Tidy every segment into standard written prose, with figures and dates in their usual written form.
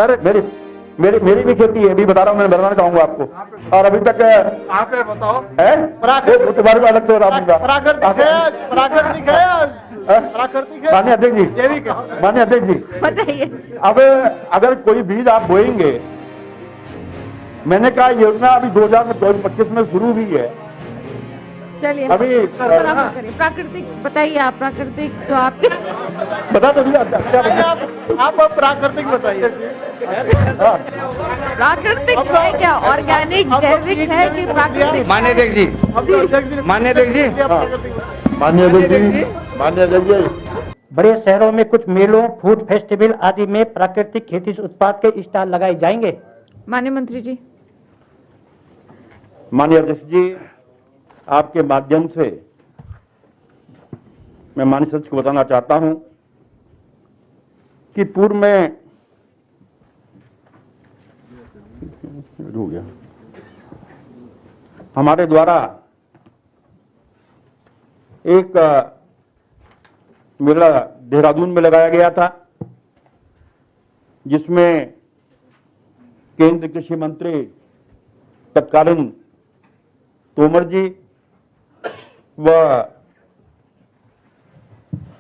Sir मेरी मेरी मेरी भी खेती है, अभी बता रहा हूँ, मैं बताना चाहूंगा आपको। और अभी तक आप ये बताओ है प्राकृतिक वो तुम्हारे को अलग से बता दूंगा। प्राकृतिक है, प्राकृतिक है या प्राकृतिक है, माननीय अध्यक्ष जी, जैविक है? माननीय अध्यक्ष जी, बताइए। अब अगर कोई बीज आप बोएंगे, मैंने कहा योजना अभी 2024-25 में शुरू हुई है। चलिए अभी बराबर करिए। प्राकृतिक बताइए आप, प्राकृतिक तो आपके बता तो दिया क्या बता? आप प्राकृतिक बताइए। हाँ। प्राकृतिक है क्या, ऑर्गेनिक जैविक है कि प्राकृतिक? मान्य अध्यक्ष जी, अब तो अध्यक्ष जी ने मान्य अध्यक्ष जी, प्राकृतिक माननीय अध्यक्ष जी, माननीय अध्यक्ष जी, बड़े शहरों में कुछ मेलों, फूड फेस्टिवल आदि में प्राकृतिक खेती से उत्पाद के स्टॉल लगाए जाएंगे। माननीय मंत्री जी। माननीय अध्यक्ष जी, आपके माध्यम से मैं माननीय सचिव को बताना चाहता हूं कि पूर्व में हो गया हमारे द्वारा एक मेला देहरादून में लगाया गया था, जिसमें केंद्रीय कृषि मंत्री तत्कालीन तोमर जी व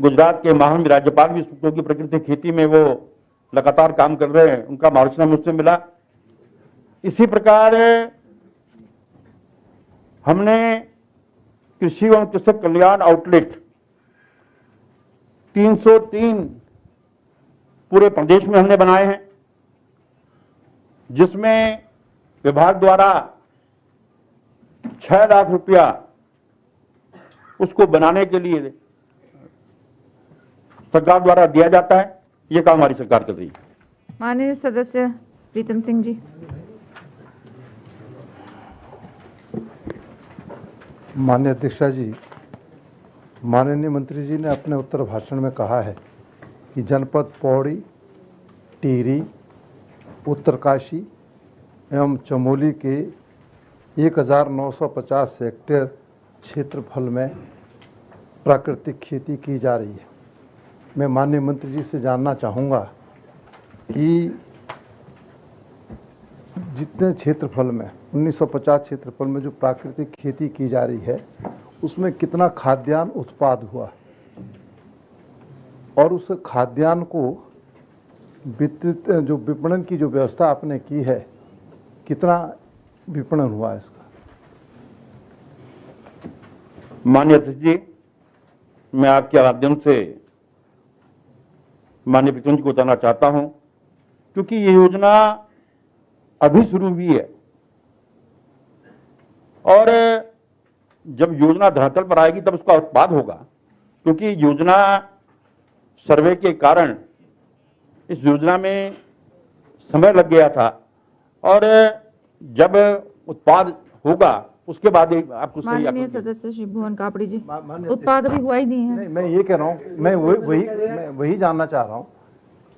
गुजरात के महान राज्यपाल भी, क्योंकि प्राकृतिक खेती में वो लगातार काम कर रहे हैं, उनका मार्गदर्शन मुझसे मिला। इसी प्रकार हमने कृषि एवं कृषक कल्याण आउटलेट 303 पूरे प्रदेश में हमने बनाए हैं, जिसमें विभाग द्वारा 6 लाख रुपया उसको बनाने के लिए सरकार द्वारा दिया जाता है। ये काम हमारी सरकार कर रही है। माननीय सदस्य प्रीतम सिंह जी। माननीय अध्यक्षा जी, माननीय मंत्री जी ने अपने उत्तर भाषण में कहा है कि जनपद पौड़ी, टिहरी, उत्तरकाशी एवं चमोली के 1950 हेक्टेयर क्षेत्रफल में प्राकृतिक खेती की जा रही है। मैं माननीय मंत्री जी से जानना चाहूँगा कि जितने क्षेत्रफल में 1950 क्षेत्रफल में जो प्राकृतिक खेती की जा रही है, उसमें कितना खाद्यान्न उत्पाद हुआ और उस खाद्यान्न को वितरित जो विपणन की जो व्यवस्था आपने की है, कितना विपणन हुआ है इसका? माननीय अध्यक्ष जी, मैं आपके माध्यम से माननीय प्रीतम जी को बताना चाहता हूं, क्योंकि ये योजना अभी शुरू हुई है और जब योजना धरातल पर आएगी तब उसका उत्पाद होगा, क्योंकि योजना सर्वे के कारण इस योजना में समय लग गया था और जब उत्पाद होगा उसके बाद आपको सही। माननीय सदस्य श्री भुवन कापड़ी जी, उत्पाद अभी हुआ ही नहीं है। नहीं, मैं ये कह रहा हूँ, मैं वही जानना चाह रहा हूँ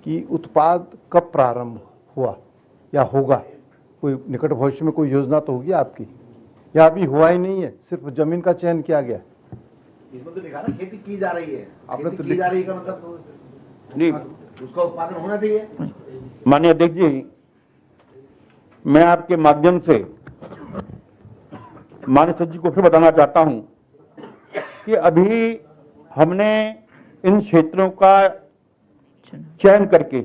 कि उत्पाद कब प्रारंभ हुआ या होगा? कोई निकट भविष्य में कोई योजना तो होगी आपकी, या अभी हुआ ही नहीं है, सिर्फ जमीन का चयन किया गया? इसमें तो लिखा ना खेती की जा रही है, आपने खेती तो की जा रही है का मतलब तो नहीं, उसका उत्पादन होना चाहिए। माननीय अध्यक्ष जी, मैं आपके माध्यम से माननीय सचिव जी को फिर बताना चाहता हूं कि अभी हमने इन क्षेत्रों का चयन करके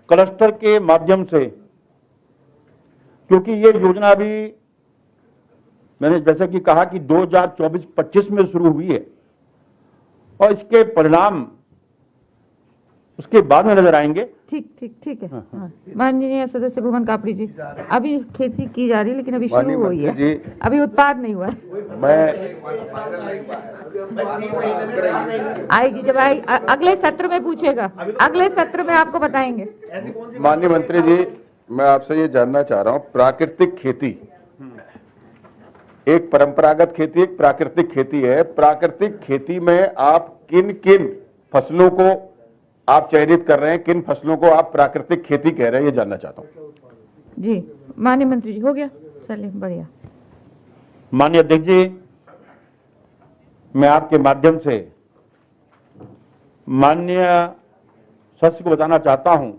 क्लस्टर के माध्यम से, क्योंकि ये योजना अभी मैंने जैसे कि कहा कि 2024-25 में शुरू हुई है और इसके परिणाम उसके बाद में नजर आएंगे। ठीक है। हाँ। माननीय सदस्य भुवन कापड़ी जी, अभी खेती की जा रही है लेकिन अभी शुरू हुई है, अभी उत्पाद नहीं हुआ है। आएगी जब आई अगले सत्र में पूछेगा, अगले सत्र में आपको बताएंगे। माननीय मंत्री जी, मैं आपसे ये जानना चाह रहा हूँ, प्राकृतिक खेती एक परंपरागत खेती, एक प्राकृतिक खेती है। प्राकृतिक खेती में आप किन किन फसलों को आप चयनित कर रहे हैं, किन फसलों को आप प्राकृतिक खेती कह रहे हैं, ये जानना चाहता हूँ। जी माननीय मंत्री जी, हो गया, चलिए बढ़िया। माननीय अध्यक्ष जी, मैं आपके माध्यम से माननीय सचिव को बताना चाहता हूं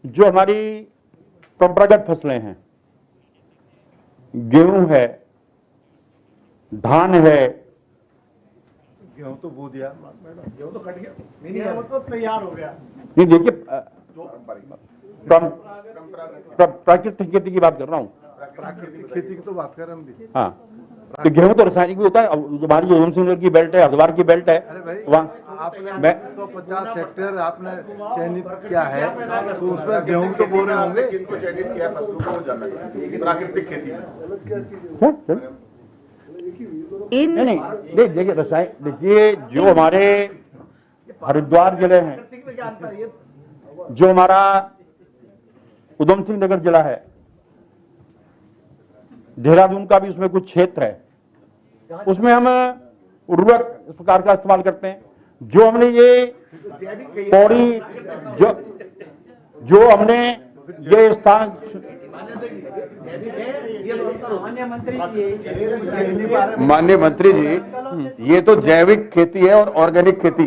जो हमारी परंपरागत फसलें हैं, गेहूं है, धान है, गेहूं तो बो दिया गेहूं तो कट गया वो तो तैयार हो गया। नहीं देखिए, प्राकृतिक खेती की बात कर रहा हूं। प्राकृतिक खेती की तो बात कर रहे हम भी। हाँ, तो गेहूं तो रासायनिक भी होता है। अब जो हमारी उधमसिंह नगर की बेल्ट है, हरिद्वार की बेल्ट है, अरे भाई, वहाँ आपने मैं 150 हेक्टेयर आपने चयनित किया है, तो उसमें गेहूं तो बो रहे होंगे। किनको चयनित किया फसलों को वो जानना चाहते हैं। प्राकृतिक खेती में इन नहीं नहीं देखिए, रसायन देखिए, जो हमारे हरिद्वार जिले हैं, प्राकृतिक में क्या अंतर है ये? जो हमारा उधमसिंह नगर जिला है, देहरादून का भी उसमें कुछ क्षेत्र है, उसमें हम उर्वरक इस प्रकार का इस्तेमाल करते हैं। जो हमने ये पौड़ी जो हमने ये स्थान, माननीय मंत्री जी, ये तो जैविक खेती है और ऑर्गेनिक खेती।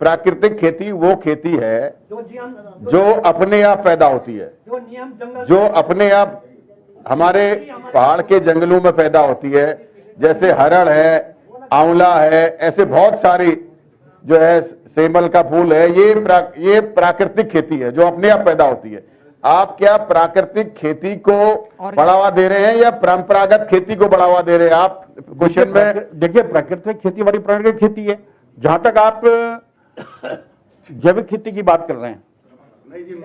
प्राकृतिक खेती वो खेती है जो अपने आप पैदा होती है, जो अपने आप हमारे पहाड़ के जंगलों में पैदा होती है, जैसे हरड़ है, आंवला है, ऐसे बहुत सारी जो है, सेमल का फूल है, ये प्राकृतिक खेती है जो अपने आप पैदा होती है। आप क्या प्राकृतिक खेती को बढ़ावा दे रहे हैं या परंपरागत खेती को बढ़ावा दे रहे हैं? आप क्वेश्चन में देखिए, प्राकृतिक खेती हमारी प्राकृतिक खेती है। जहां तक आप जैविक खेती की बात कर रहे हैं,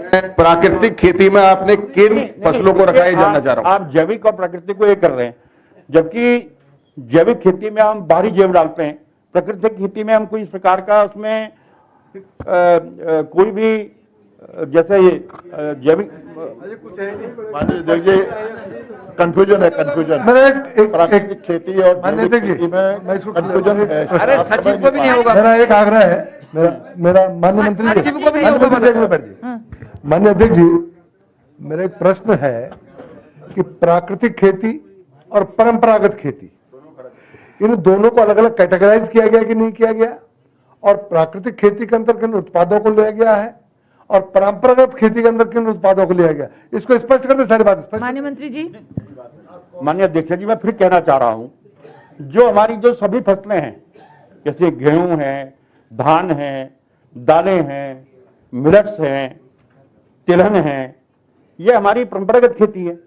मैं प्राकृतिक खेती में आपने किन फसलों को रखा है जानना चाह रहा हूं। आप जैविक और प्राकृतिक को एक कर रहे हैं, जबकि जैविक खेती में हम बाहरी जैव डालते हैं, प्राकृतिक खेती में हम कोई इस प्रकार का उसमें कोई भी जैसे ये जैविक देखिए, कंफ्यूजन है, कंफ्यूजन। प्राकृतिक खेती और जैविक खेती में कंफ्यूजन है। अरे सचिव को भी नहीं होगा। मेरा एक आग्रह है, मेरा माननीय मंत्री जी, सचिव को भी नहीं होगा। माननीय अध्यक्ष जी, मेरा एक प्रश्न है कि प्राकृतिक खेती और परंपरागत खेती, इन दोनों को अलग अलग कैटेगराइज किया गया कि नहीं किया गया, और प्राकृतिक खेती के अंदर किन उत्पादों को लिया गया है और परंपरागत खेती के अंदर किन उत्पादों को लिया गया, इसको स्पष्ट कर दे, सारी बात स्पष्ट। माननीय मंत्री जी, माननीय अध्यक्ष जी, मैं फिर कहना चाह रहा हूं, जो हमारी जो सभी फसलें हैं, जैसे गेहूं है, धान है, दालें हैं, मिलेट्स हैं, तिलहन है, ये हमारी परंपरागत खेती है।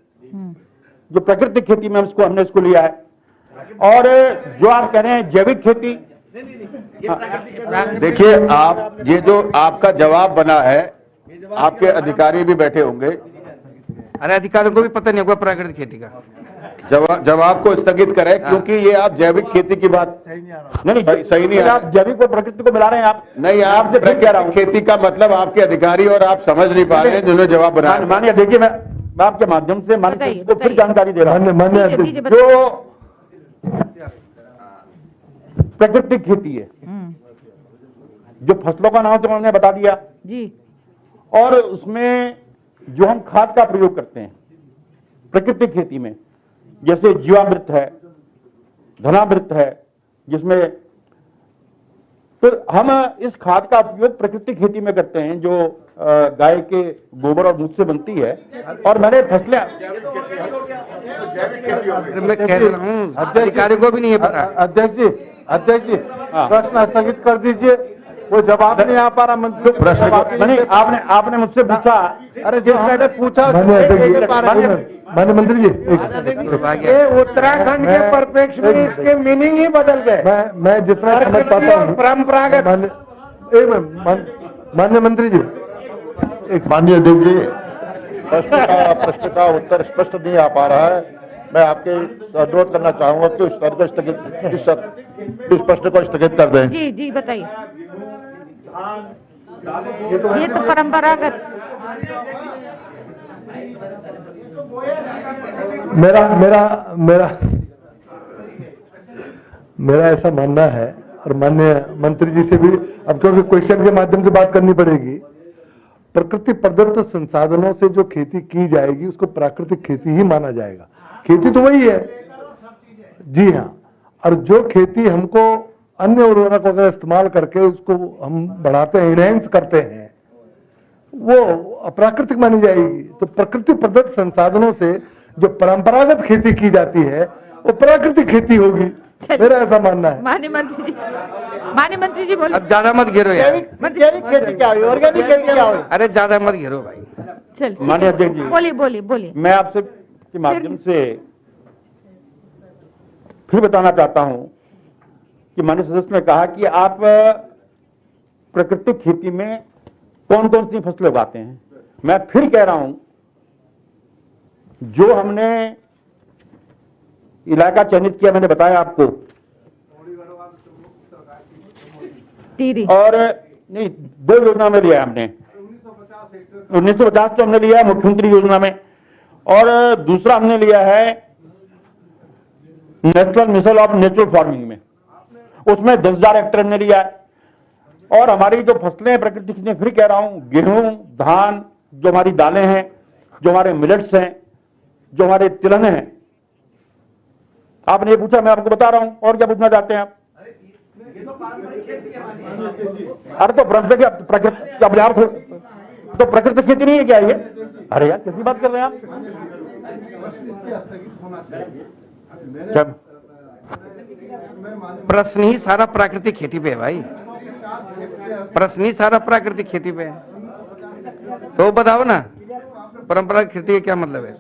जो प्राकृतिक खेती में हमने इसको लिया है। और जो आप कह रहे हैं जैविक खेती, देखिए, आप ये जो आपका जवाब बना है, आपके अधिकारी भी बैठे होंगे, अरे अधिकारियों को भी पता नहीं होगा प्राकृतिक खेती का। जवाब को स्थगित करें, क्योंकि ये आप जैविक खेती की बात नहीं सही नहीं है। आप जैविक और प्राकृतिक को मिला रहे हैं। आप नहीं, आप प्राकृतिक खेती का मतलब आपके अधिकारी और आप समझ नहीं पा रहे हैं जिन्होंने जवाब बनाया। मानिए, देखिए, मैं आपके माध्यम से माननीय सचिव को फिर जानकारी दे रहा हूं। जो प्राकृतिक खेती है, जो फसलों का नाम तो उन्होंने बता दिया जी, और उसमें जो हम खाद का प्रयोग करते हैं प्राकृतिक खेती में, जैसे जीवामृत है, धनामृत है, जिसमें तो हम इस खाद का उपयोग प्राकृतिक खेती में करते हैं, जो गाय के गोबर और दूध से बनती है। और मैंने फसलें, मैं कह रहा हूँ अधिकारियों को भी नहीं है पता। अध्यक्ष जी, प्रश्न स्थगित कर दीजिए, वो जवाब नहीं आ पा रहा मंत्री। प्रश्न नहीं, आपने मुझसे पूछा। अरे जो मैंने पूछा, माननीय मंत्री जी, ये उत्तराखंड के परिप्रेक्ष्य में इसके मीनिंग ही बदल गए। मैं जितना समझ पाता हूँ परंपरागत। माननीय मंत्री जी, माननीय अध्यक्ष जी, प्रश्न का उत्तर स्पष्ट नहीं आ पा रहा है। मैं आपके अनुरोध करना चाहूंगा कि इस प्रश्न को स्थगित कर दें। जी जी, बताइए। ये तो परंपरागत। मेरा ऐसा मानना है, और माननीय मंत्री जी से भी अब क्योंकि क्वेश्चन के माध्यम से बात करनी पड़ेगी, प्रकृति प्रदत्त संसाधनों से जो खेती की जाएगी उसको प्राकृतिक खेती ही माना जाएगा। खेती तो वही है, जी हाँ। और जो खेती हमको अन्य उर्वरकों का इस्तेमाल करके उसको हम बढ़ाते हैं, इनहेंस करते हैं, वो अप्राकृतिक मानी जाएगी। तो प्रकृति प्रदत्त संसाधनों से जो परंपरागत खेती की जाती है वो प्राकृतिक खेती होगी, मेरा ऐसा मानना है। माननीय मंत्री जी बोलिए। अब ज्यादा मत घेरो यार, जैविक खेती क्या हुई, ऑर्गेनिक खेती क्या हुई? अरे ज्यादा मत घेरो भाई। चल माननीय अध्यक्ष जी, बोलिए बोलिए बोलिए। मैं आपसे के माध्यम से फिर बताना चाहता हूं कि माननीय सदस्य ने कहा कि आप प्राकृतिक खेती में कौन कौन सी फसलें उगाते हैं। मैं फिर कह रहा हूं, जो हमने इलाका चयनित किया, मैंने बताया आपको, टीरी और नहीं, 2 योजना में लिया है हमने। 1950 तो हमने लिया है मुख्यमंत्री योजना में, और दूसरा हमने लिया है national mission of natural farming में, उसमें 10,000 हेक्टेयर हमने लिया है। और हमारी जो फसलें प्रकृति की, फिर कह रहा हूं, गेहूं, धान, जो हमारी दालें हैं, जो हमारे मिलेट्स हैं, जो हमारे तिलहन हैं। आपने ये पूछा, मैं आपको बता रहा हूं, और क्या पूछना चाहते हैं आप? अरे तो प्रकृति अपने आप तो प्रकृति खेती नहीं है क्या ये? अरे यार कैसी बात कर रहे हैं आप? जब प्रश्न ही सारा प्राकृतिक खेती पे है भाई, प्रश्न ही सारा प्राकृतिक खेती पे है। तो बताओ ना, परंपरागत खेती का क्या मतलब है?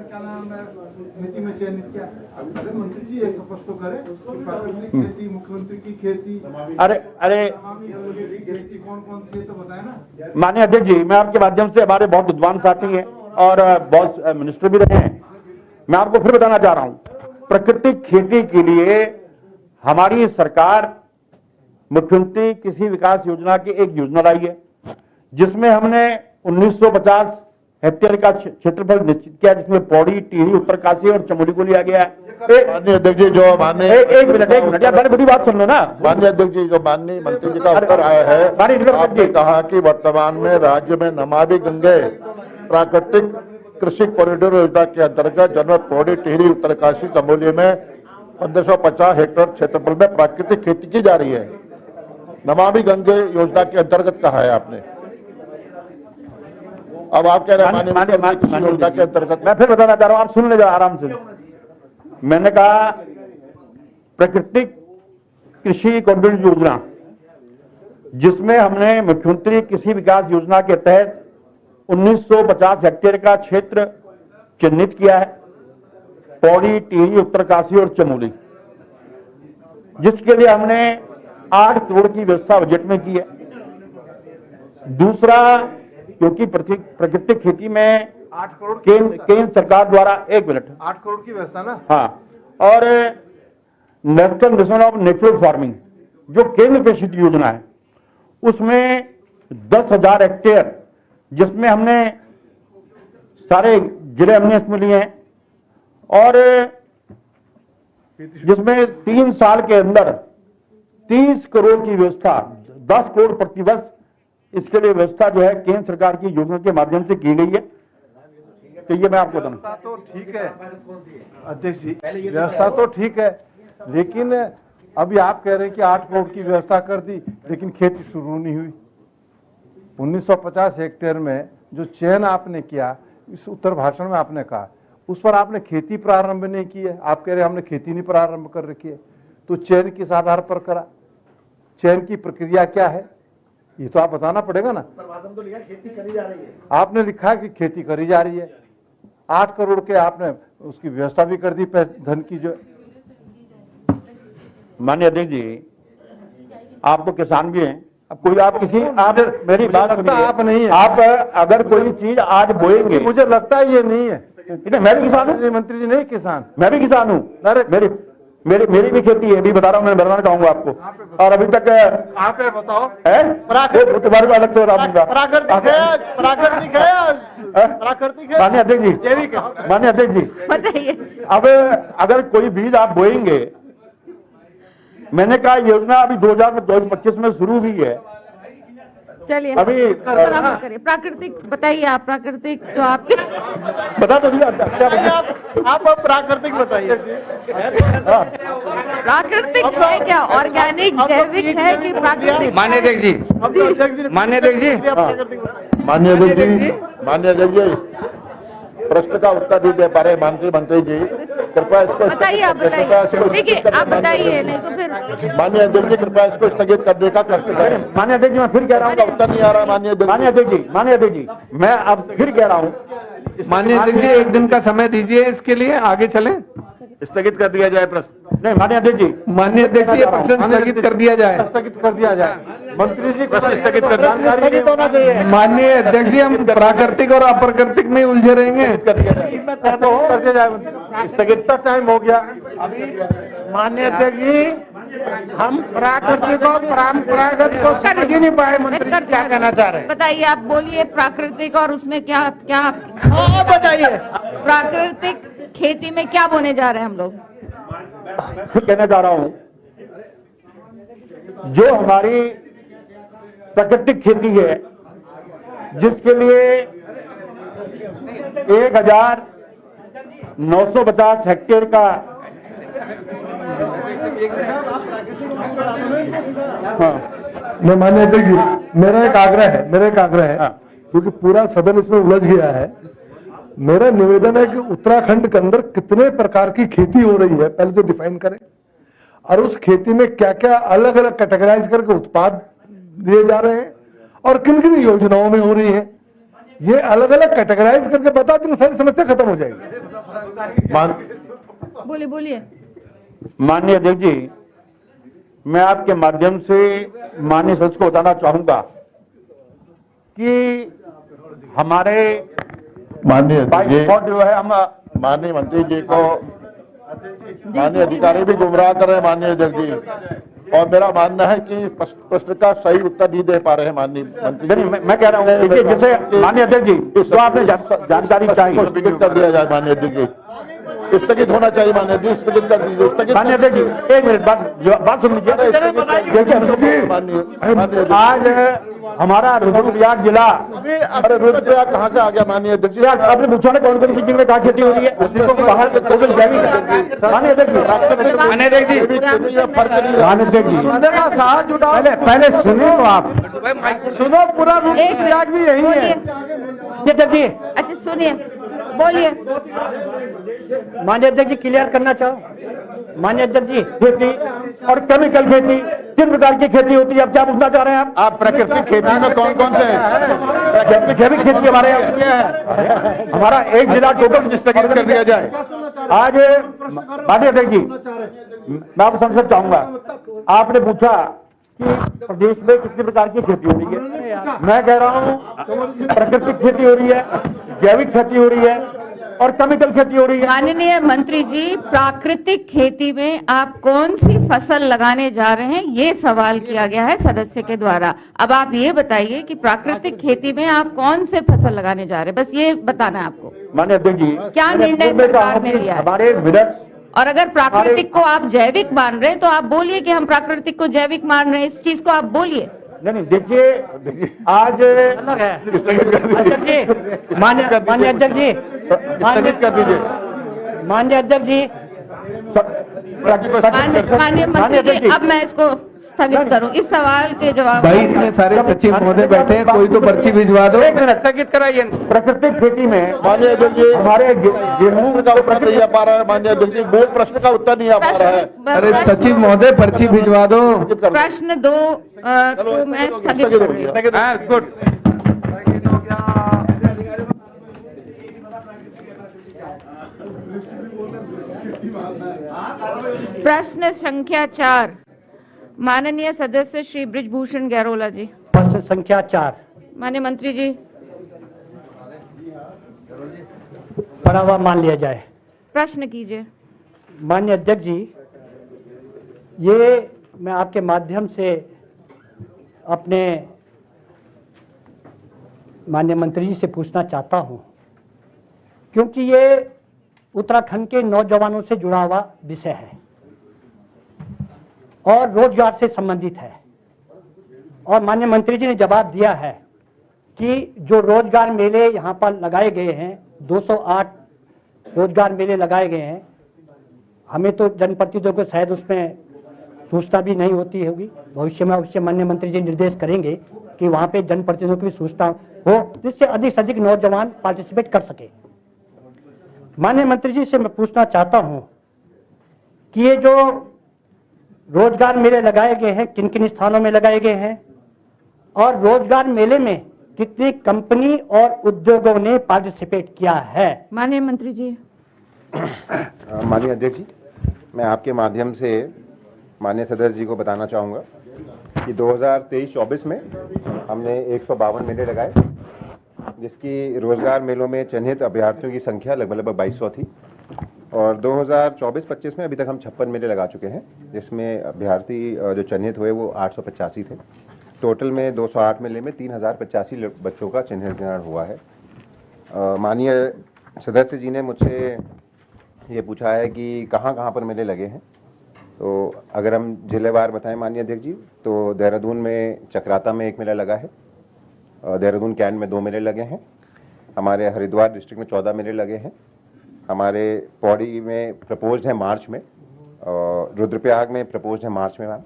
क्या नाम है, खेती में चयनित किया। अरे मंत्री जी ये स्पष्ट तो करें कि प्राकृतिक खेती, मुख्यमंत्री की खेती, अरे खेती कौन कौन सी है तो बताए ना। माननीय अध्यक्ष जी, मैं आपके माध्यम से, हमारे बहुत विद्वान साथी हैं और बहुत मिनिस्टर भी रहे हैं, मैं आपको फिर बताना चाह रहा हूं, प्राकृतिक खेती के लिए हमारी सरकार मुख्यमंत्री कृषि विकास योजना की एक योजना लाई है, जिसमें हमने 1950 हेक्टेयर का क्षेत्रफल निश्चित किया, जिसमें पौड़ी, टिहरी, उत्तरकाशी और चमोली को लिया गया है। माननीय अध्यक्ष जी, जो माननीय एक मिनट यार, बड़ी बड़ी बात सुन लो ना। माननीय अध्यक्ष जी, जो माननीय मंत्री जी का उत्तर आया है, आपने कहा कि वर्तमान में राज्य में नमामि गंगे प्राकृतिक कृषि कॉरिडोर योजना के अंतर्गत जनपद पौड़ी, टिहरी, उत्तरकाशी, चमोली में 1550 हेक्टेयर क्षेत्रफल में प्राकृतिक खेती की जा रही है। नमामि गंगे योजना के अंतर्गत कहा है आपने, अब आप कह रहे हैं माननीय कृषि योजना के अंतर्गत। मैं फिर बताना चाह रहा हूं, आप सुन ले आराम से। मैंने कहा प्राकृतिक कृषि कॉरिडोर योजना, जिसमें हमने मुख्यमंत्री कृषि विकास योजना के तहत 1950 हेक्टेयर का क्षेत्र चिन्हित किया है, पौड़ी, टिहरी, उत्तरकाशी और चमोली, जिसके लिए हमने 8 करोड़ की व्यवस्था बजट में की है। दूसरा, क्योंकि प्राकृतिक खेती में 8 करोड़ केंद्र सरकार द्वारा, 1 मिनट, 8 करोड़ की व्यवस्था ना। हाँ, और national mission of natural farming जो केंद्र पोषित योजना है, उसमें 10,000 हेक्टेयर, जिसमें हमने सारे जिले हमने इसमें लिए हैं, और जिसमें 3 साल के अंदर 30 करोड़ की व्यवस्था, 10 करोड़ प्रतिवर्ष इसके लिए व्यवस्था जो है केंद्र सरकार की योजना के माध्यम से की गई है। तो ये मैं आपको व्यवस्था तो ठीक है अध्यक्ष जी, व्यवस्था तो ठीक है, लेकिन अभी आप कह रहे हैं कि 8 करोड़ की व्यवस्था कर दी, लेकिन खेती शुरू नहीं हुई। 1950 हेक्टेयर में जो चयन आपने किया, इस उत्तर भाषण में आपने कहा, उस पर आपने खेती प्रारंभ नहीं की है। आप कह रहे हमने खेती नहीं प्रारंभ कर रखी है, तो चयन किस आधार पर करा, चयन की प्रक्रिया क्या है, ये तो आप बताना पड़ेगा ना। तो लिखा खेती करी जा रही है, आपने लिखा कि खेती करी जा रही है, 8 करोड़ के आपने उसकी व्यवस्था भी कर दी धन की। जो माननीय अध्यक्ष जी, आप तो किसान भी हैं, अब कोई आप किसी, आप मेरी बात सुनिए, आप नहीं है, आप अगर कोई चीज आज बोएंगे, मुझे लगता है ये नहीं है। मैं भी किसान हूँ, मंत्री जी नहीं किसान, मैं भी किसान हूँ, मेरी भी खेती है, अभी बता रहा हूँ, मैं बताना चाहूंगा आपको। और अभी तक आप बताओ है तुम्हारे को अलग से प्राकृतिक है। माननीय अध्यक्ष जी, माननीय अध्यक्ष जी, बताइए। अब अगर कोई बीज आप बोएंगे, मैंने कहा योजना अभी 2025 में शुरू हुई है, चलिए अभी थोड़ा मत करिए। प्राकृतिक बताइए आप, प्राकृतिक जो आपके बता तो दिया क्या बता? आप अब प्राकृतिक बताइए। प्राकृतिक है क्या, ऑर्गेनिक जैविक है कि प्राकृतिक? मान्य अध्यक्ष जी, मान्य अध्यक्ष जी, माननीय अध्यक्ष जी प्रश्न का उत्तर नहीं दे पा रहे मंत्री जी, कृपया इसको बताइए आप, बताइए। देखिए आप बताइए, नहीं तो फिर माननीय अध्यक्ष जी कृपया इसको स्थगित करने का कष्ट करें। माननीय अध्यक्ष जी मैं फिर कह रहा हूँ, उत्तर नहीं आ रहा माननीय अध्यक्ष माननीय अध्यक्ष जी, माननीय अध्यक्ष जी मैं अब फिर कह रहा हूँ, मान्य अध्यक्ष जी एक दिन का समय दीजिए इसके लिए, आगे चलें। स्थगित कर दिया जाए प्रश्न। नहीं माननीय अध्यक्ष जी, मान्य अध्यक्ष जी ये प्रश्न स्थगित कर दिया जाए। स्थगित कर दिया जाए। मंत्री जी प्रश्न स्थगित कर दिया जाए। स्थगित होना चाहिए। माननीय अध्यक्ष जी हम प्राकृतिक और अप्राकृतिक में उलझे रहेंगे। कर दिया जाए। कर दिया जाए मंत्री। स्थगित का टाइम हो गया। माननीय अध्यक्ष जी, हम प्राकृतिक और परंपरागत को समझ ही नहीं पाए। मंत्री जी क्या कहना चाह रहे हैं? बताइए आप, बोलिए प्राकृतिक और उसमें क्या क्या बताइए। प्राकृतिक खेती में क्या बोने जा रहे हैं हम लोग? फिर कहना चाह रहा हूँ, जो हमारी प्राकृतिक खेती है जिसके लिए 1950 हेक्टेयर का मैं माननीय अध्यक्ष जी, मेरा एक आग्रह है क्योंकि पूरा सदन इसमें उलझ गया है। मेरा निवेदन है कि उत्तराखंड के अंदर कितने प्रकार की खेती हो रही है पहले तो डिफाइन करें, और उस खेती में क्या क्या अलग अलग कैटेगराइज करके उत्पाद दिए जा रहे हैं और किन किन योजनाओं में हो रही है, ये अलग अलग कैटेगराइज करके बता दें, सारी समस्या खत्म हो जाएगी। बोलिए बोलिए। माननीय अध्यक्ष जी, मैं आपके माध्यम से माननीय सदस्य को बताना चाहूंगा कि हमारे माननीय बाई अध्यक्ष डिफॉल्ट जो है हम जी, माननीय मंत्री जी को माननीय अधिकारी भी गुमराह कर रहे हैं माननीय अध्यक्ष जी, और मेरा मानना है कि प्रश्न का सही उत्तर नहीं दे पा रहे हैं माननीय मंत्री जी। मैं कह रहा हूँ देखिए, जैसे माननीय अध्यक्ष जी तो आपने जानकारी चाहिए, स्थगित कर दिया जाए माननीय अध्यक्ष जी, स्थगित होना चाहिए माननीय अध्यक्ष, स्थगित कर दीजिए। स्थगित माननीय अध्यक्ष जी एक मिनट बात सुन लीजिए। माननीय आज हमारा रुद्रप्रयाग जिला, अरे रुद्रप्रयाग कहाँ से आ गया माननीय अध्यक्ष जी? आपने पूछा ना कौन कौन सी जगह कहाँ खेती हो रही है, बाहर टोटल जैविक। माननीय अध्यक्ष जी, मान्य अध्यक्ष जी, फर्क नहीं माननीय अध्यक्ष जी पहले सुनो तो आप सुनो, पूरा रुद्रप्रयाग भी यही है। अध्यक्ष जी, अच्छा सुनिए, बोलिए। माननीय अध्यक्ष जी क्लियर करना चाहो। माननीय अध्यक्ष जी, खेती और केमिकल खेती किन प्रकार की खेती होती है, आप क्या पूछना चाह रहे हैं? आप प्राकृतिक खेती में कौन कौन से हैं? जैविक खेती के बारे में हमारा एक जिला टोटल स्थगित कर दिया जाए। आज माननीय अध्यक्ष जी, मैं आपको समझना चाहूंगा, आपने पूछा कि प्रदेश में कितने प्रकार की खेती हो रही है। मैं कह रहा हूँ प्राकृतिक खेती हो रही है, जैविक खेती हो रही है और केमिकल खेती हो रही है। माननीय मंत्री जी, प्राकृतिक खेती में आप कौन सी फसल लगाने जा रहे हैं, ये सवाल किया गया है सदस्य के द्वारा। अब आप ये बताइए कि प्राकृतिक खेती में आप कौन से फसल लगाने जा रहे हैं, बस ये बताना है आपको। माननीय अध्यक्ष जी, क्या निर्णय सरकार ने लिया है? हमारे विदर्भ, और अगर प्राकृतिक को आप जैविक मान रहे हैं तो आप बोलिए कि हम प्राकृतिक को जैविक मान रहे हैं, इस चीज को आप बोलिए। नहीं देखिए आज अध्यक्ष जी, माननीय अध्यक्ष जी, स्थगित कर दीजिए। माननीय अध्यक्ष जी, माननीय मंत्री जी, अब मैं इसको स्थगित करूं, इस सवाल के जवाब। भाई इतने सारे सचिव महोदय बैठे हैं, कोई तो पर्ची भिजवा दो। एक मिनट, स्थगित कराइए। प्राकृतिक खेती में माननीय अध्यक्ष जी हमारे गेहूं का उत्तर नहीं आ पा रहा है माननीय अध्यक्ष जी, मूल प्रश्न का उत्तर नहीं आ पा रहा है। अरे सचिव महोदय पर्ची भिजवा दो। प्रश्न 2 को मैं स्थगित कर रही हूँ। हाँ, गुड। प्रश्न संख्या 4, माननीय सदस्य श्री ब्रिजभूषण गैरोला जी। प्रश्न संख्या 4 माननीय मंत्री जी, पढ़ा हुआ मान लिया जाए। प्रश्न कीजिए। माननीय अध्यक्ष जी, ये मैं आपके माध्यम से अपने माननीय मंत्री जी से पूछना चाहता हूं, क्योंकि ये उत्तराखंड के नौजवानों से जुड़ा हुआ विषय है और रोजगार से संबंधित है, और माननीय मंत्री जी ने जवाब दिया है कि जो रोजगार मेले यहाँ पर लगाए गए हैं, 208 रोजगार मेले लगाए गए हैं, हमें तो जनप्रतिनिधियों को शायद उसमें सूचना भी नहीं होती होगी। भविष्य में अवश्य माननीय मंत्री जी निर्देश करेंगे कि वहाँ पे जनप्रतिनिधियों की भी सूचना हो, जिससे अधिक से अधिक नौजवान पार्टिसिपेट कर सके। माननीय मंत्री जी से मैं पूछना चाहता हूँ कि ये जो रोजगार मेले लगाए गए हैं, किन किन स्थानों में लगाए गए हैं, और रोजगार मेले में कितनी कंपनी और उद्योगों ने पार्टिसिपेट किया है। माननीय मंत्री जी। माननीय अध्यक्ष जी, मैं आपके माध्यम से माननीय सदस्य जी को बताना चाहूँगा कि 2023-24 में हमने 152 मेले लगाए, जिसकी रोजगार मेलों में चिन्हित अभ्यर्थियों की संख्या लगभग 2200 थी। और 2024-25 में अभी तक हम 56 मेले लगा चुके हैं, जिसमें अभ्यर्थी जो चिन्हित हुए वो 885 थे। टोटल में 208 मेले में 3085 बच्चों का चिन्हित हुआ है। माननीय सदस्य जी ने मुझसे ये पूछा है कि कहाँ कहाँ पर मेले लगे हैं, तो अगर हम जिलेवार बताएं माननीय अध्यक्ष जी, तो देहरादून में चक्राता में 1 मेला लगा है, देहरादून कैंट में 2 मेले लगे हैं, हमारे हरिद्वार डिस्ट्रिक्ट में 14 मेले लगे हैं, हमारे पौड़ी में प्रपोज्ड है मार्च में, और रुद्रप्रयाग में प्रपोज्ड है मार्च में मैम,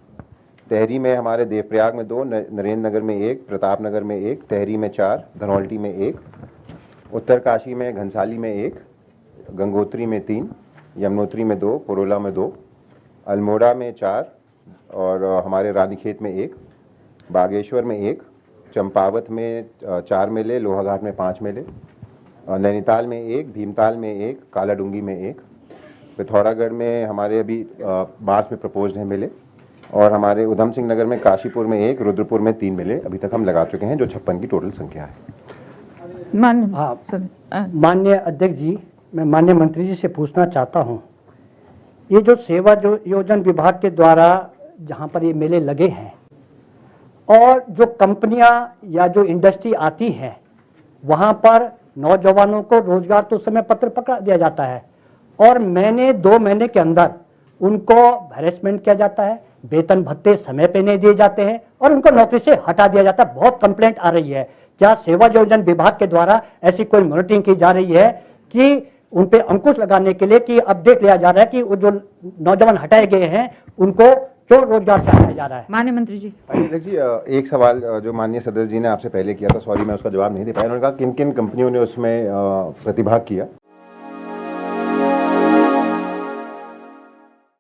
टेहरी में हमारे देवप्रयाग में 2, नरेंद्र नगर में 1, प्रताप नगर में 1, टेहरी में 4, धनौल्टी में 1, उत्तरकाशी में घनसाली में 1, गंगोत्री में 3, यमुनोत्री में 2, पुरोला में 2, अल्मोड़ा में 4, और हमारे रानीखेत में 1, बागेश्वर में 1, चंपावत में 4 मेले, लोहाघाट में 5 मेले, नैनीताल में 1, भीमताल में 1, कालाडूंगी में 1, पिथौरागढ़ में हमारे अभी मार्च में प्रपोज्ड हैं मेले, और हमारे उधम सिंह नगर में, काशीपुर में 1, रुद्रपुर में 3 मेले अभी तक हम लगा चुके हैं, जो 56 की टोटल संख्या है। माननीय अध्यक्ष जी, मैं माननीय मंत्री जी से पूछना चाहता हूँ, ये जो सेवा जो योजन विभाग के द्वारा जहाँ पर ये मेले लगे हैं, और जो कंपनियां या जो इंडस्ट्री आती है, वहाँ पर नौजवानों को रोजगार तो समय पत्र पकड़ा दिया जाता है, और महीने 2 महीने के अंदर उनको हैरेसमेंट किया जाता है, वेतन भत्ते समय पे नहीं दिए जाते हैं, और उनको नौकरी से हटा दिया जाता है। बहुत कंप्लेंट आ रही है। क्या सेवा योजन विभाग के द्वारा ऐसी कोई मॉनिटरिंग की जा रही है कि उन पे अंकुश लगाने के लिए कि अपडेट लिया जा रहा है कि वो जो नौजवान हटाए गए हैं उनको क्यों रोजगार से हटाया जा रहा है? माननीय मंत्री जी। अध्यक्ष जी, एक सवाल जो माननीय सदस्य जी ने आपसे पहले किया था, सॉरी मैं उसका जवाब नहीं दे पाया। उन्होंने कहा किन किन कंपनियों ने उसमें प्रतिभाग किया।